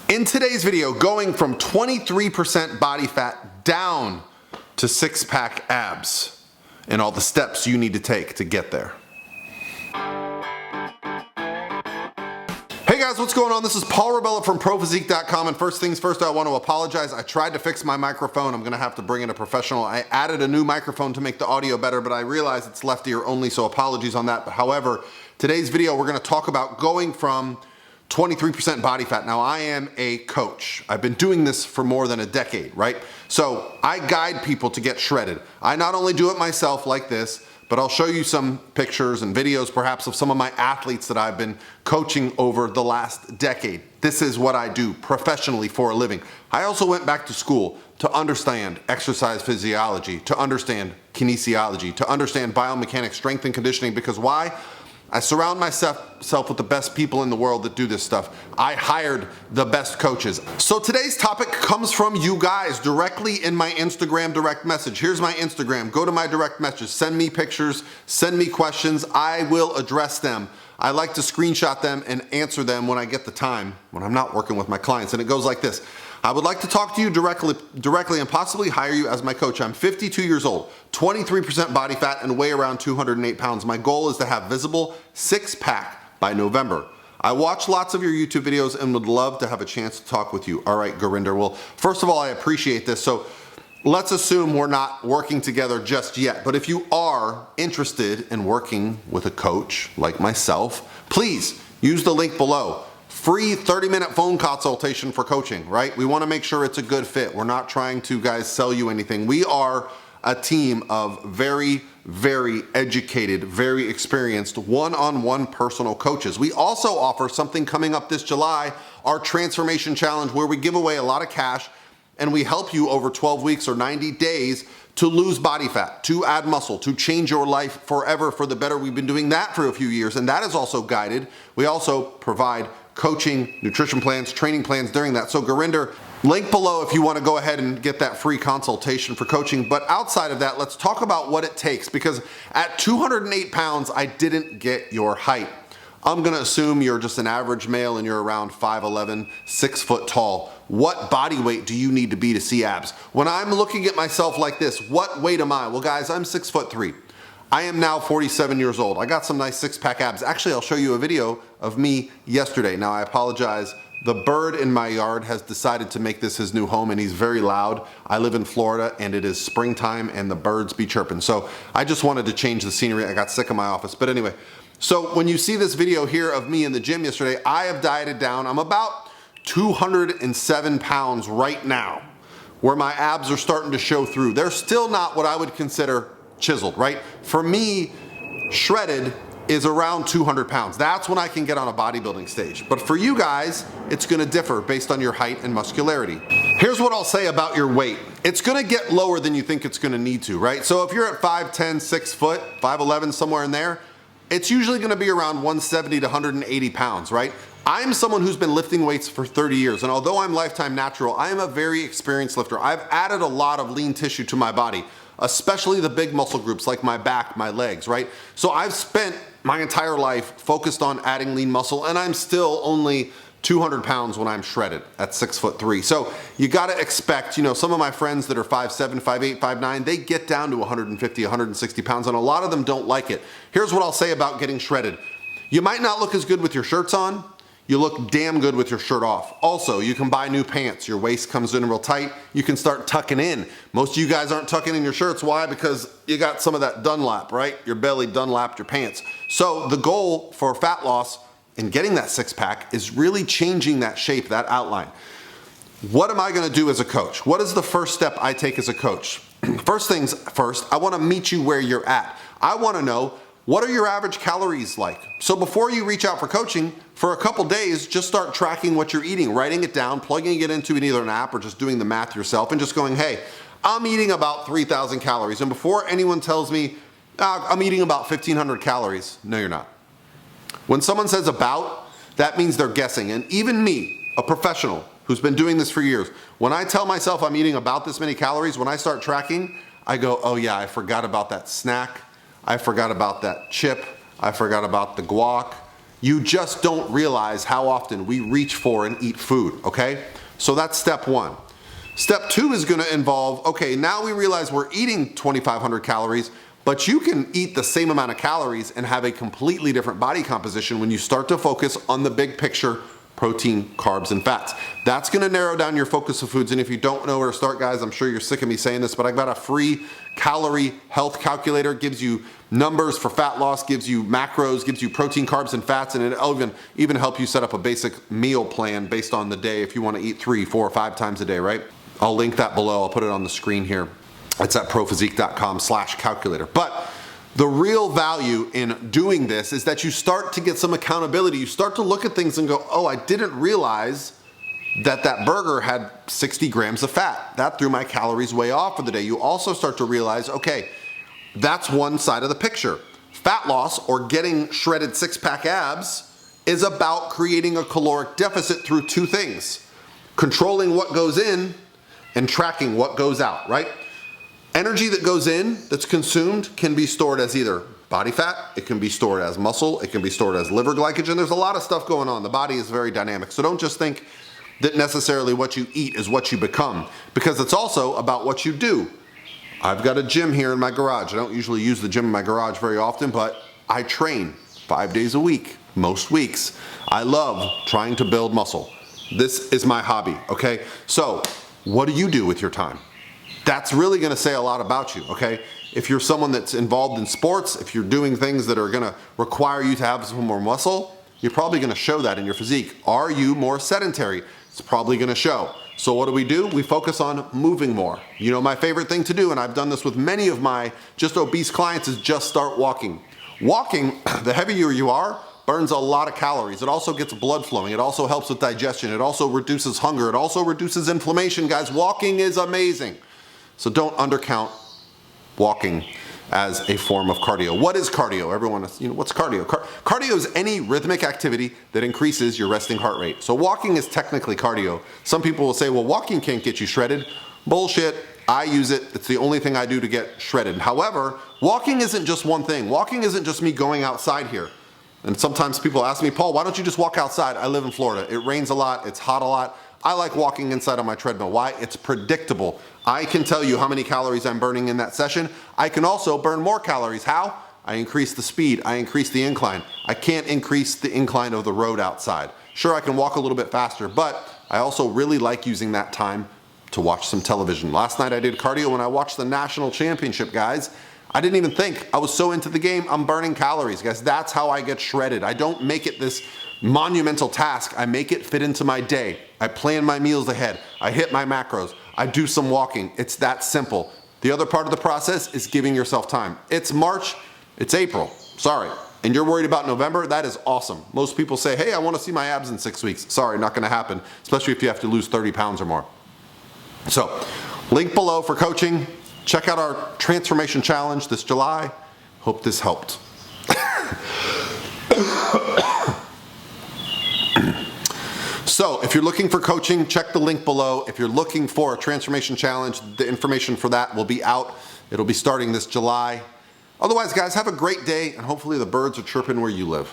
In today's video, going from 23% body fat down to six-pack abs and all the steps you need to take to get there. Hey guys, what's going on? This is Paul Rebella from ProPhysique.com, and first things first, I want to apologize. I tried to fix my microphone. I'm gonna have to bring in a professional. I added a new microphone to make the audio better, but I realized it's left ear only, so apologies on that. But however, today's video, we're gonna talk about going from 23% body fat. Now, I am a coach. I've been doing this for more than a decade, right? So I guide people to get shredded. I not only do it myself like this, but I'll show you some pictures and videos perhaps of some of my athletes that I've been coaching over the last decade. This is what I do professionally for a living. I also went back to school to understand exercise physiology, to understand kinesiology, to understand biomechanics, strength and conditioning, because why? I surround myself with the best people in the world that do this stuff. I hired the best coaches. So today's topic comes from you guys directly in my Instagram direct message. Here's my Instagram. Go to my direct message. Send me pictures. Send me questions. I will address them. I like to screenshot them and answer them when I get the time, when I'm not working with my clients. And it goes like this. I would like to talk to you directly and possibly hire you as my coach. I'm 52 years old, 23% body fat, and weigh around 208 pounds. My goal is to have visible six-pack by November. I watch lots of your YouTube videos and would love to have a chance to talk with you. All right, Gurinder. Well, first of all, I appreciate this. So let's assume we're not working together just yet. But if you are interested in working with a coach like myself, please use the link below. Free 30-minute phone consultation for coaching, right? We want to make sure it's a good fit. We're not trying to, guys, sell you anything. We are a team of very, very educated, very experienced one-on-one personal coaches. We also offer something coming up this July, our Transformation Challenge, where we give away a lot of cash and we help you over 12 weeks or 90 days to lose body fat, to add muscle, to change your life forever for the better. We've been doing that for a few years, and that is also guided. We also provide coaching, nutrition plans, training plans during that. So Gurinder, link below if you want to go ahead and get that free consultation for coaching. But outside of that, let's talk about what it takes, because at 208 pounds, I didn't get your height. I'm gonna assume you're just an average male and you're around 5'11", 6 foot tall. What body weight do you need to be to see abs? When I'm looking at myself like this, what weight am I? Well guys, I'm 6'3". I am now 47 years old. I got some nice six-pack abs. Actually, I'll show you a video of me yesterday. Now, I apologize. The bird in my yard has decided to make this his new home, and he's very loud. I live in Florida, and it is springtime, and the birds be chirping. So I just wanted to change the scenery. I got sick of my office. But anyway, so when you see this video here of me in the gym yesterday, I have dieted down. I'm about 207 pounds right now, where my abs are starting to show through. They're still not what I would consider chiseled, right? For me, shredded is around 200 pounds. That's when I can get on a bodybuilding stage. But for you guys, it's gonna differ based on your height and muscularity. Here's what I'll say about your weight. It's gonna get lower than you think it's gonna need to, right? So if you're at 5'10", 6 foot, 5'11", somewhere in there, it's usually gonna be around 170 to 180 pounds, right? I'm someone who's been lifting weights for 30 years, and although I'm lifetime natural, I am a very experienced lifter. I've added a lot of lean tissue to my body, especially the big muscle groups like my back, my legs, right? So I've spent my entire life focused on adding lean muscle, and I'm still only 200 pounds when I'm shredded at 6'3". So you gotta expect, you know, some of my friends that are 5'7", 5'8", 5'9", they get down to 150, 160 pounds, and a lot of them don't like it. Here's what I'll say about getting shredded. You might not look as good with your shirts on. You look damn good with your shirt off. Also, you can buy new pants. Your waist comes in real tight. You can start tucking in. Most of you guys aren't tucking in your shirts. Why? Because you got some of that Dunlap, right? Your belly Dunlapped your pants. So the goal for fat loss and getting that six-pack is really changing that shape, that outline. What am I gonna do as a coach? What is the first step I take as a coach? First things first, I wanna meet you where you're at. I wanna know, what are your average calories like? So before you reach out for coaching, for a couple days, just start tracking what you're eating, writing it down, plugging it into either an app or just doing the math yourself and just going, hey, I'm eating about 3,000 calories. And before anyone tells me, I'm eating about 1,500 calories, no, you're not. When someone says about, that means they're guessing. And even me, a professional who's been doing this for years, when I tell myself I'm eating about this many calories, when I start tracking, I go, oh yeah, I forgot about that snack. I forgot about that chip. I forgot about the guac. You just don't realize how often we reach for and eat food, okay? So that's step one. Step two is gonna involve, okay, now we realize we're eating 2,500 calories, but you can eat the same amount of calories and have a completely different body composition when you start to focus on the big picture: protein, carbs, and fats. That's gonna narrow down your focus of foods. And if you don't know where to start, guys, I'm sure you're sick of me saying this, but I've got a free calorie health calculator. It gives you numbers for fat loss, gives you macros, gives you protein, carbs, and fats, and it'll even help you set up a basic meal plan based on the day if you wanna eat 3, 4, or 5 times a day, right? I'll link that below. I'll put it on the screen here. It's at prophysique.com/calculator. But the real value in doing this is that you start to get some accountability. You start to look at things and go, oh, I didn't realize that burger had 60 grams of fat. That threw my calories way off for the day. You also start to realize, okay, that's one side of the picture. Fat loss, or getting shredded six-pack abs, is about creating a caloric deficit through two things: controlling what goes in and tracking what goes out, right? Energy that goes in, that's consumed, can be stored as either body fat, it can be stored as muscle, it can be stored as liver glycogen. There's a lot of stuff going on. The body is very dynamic. So don't just think that necessarily what you eat is what you become, because it's also about what you do. I've got a gym here in my garage. I don't usually use the gym in my garage very often, but I train 5 days a week, most weeks. I love trying to build muscle. This is my hobby, okay? So what do you do with your time? That's really gonna say a lot about you, okay? If you're someone that's involved in sports, if you're doing things that are gonna require you to have some more muscle, you're probably gonna show that in your physique. Are you more sedentary? It's probably gonna show. So what do? We focus on moving more. You know, my favorite thing to do, and I've done this with many of my just obese clients, is just start walking. Walking, the heavier you are, burns a lot of calories. It also gets blood flowing. It also helps with digestion. It also reduces hunger. It also reduces inflammation. Guys, walking is amazing. So don't undercount walking as a form of cardio. What is cardio? Everyone, what's cardio? Cardio is any rhythmic activity that increases your resting heart rate. So walking is technically cardio. Some people will say, well, walking can't get you shredded. Bullshit. I use it. It's the only thing I do to get shredded. However, walking isn't just one thing. Walking isn't just me going outside here. And sometimes people ask me, Paul, why don't you just walk outside? I live in Florida. It rains a lot. It's hot a lot. I like walking inside on my treadmill. Why? It's predictable. I can tell you how many calories I'm burning in that session. I can also burn more calories. How? I increase the speed. I increase the incline. I can't increase the incline of the road outside. Sure, I can walk a little bit faster, but I also really like using that time to watch some television. Last night I did cardio when I watched the national championship, guys. I didn't even think. I was so into the game, I'm burning calories, guys. That's how I get shredded. I don't make it this monumental task. I make it fit into my day. I plan my meals ahead. I hit my macros. I do some walking. It's that simple. The other part of the process is giving yourself time. It's March, it's April, sorry. And you're worried about November? That is awesome. Most people say, hey, I want to see my abs in 6 weeks. Sorry, not gonna happen, especially if you have to lose 30 pounds or more. So, link below for coaching. Check out our transformation challenge this July. Hope this helped. So if you're looking for coaching, check the link below. If you're looking for a transformation challenge, the information for that will be out. It'll be starting this July. Otherwise, guys, have a great day, and hopefully the birds are chirping where you live.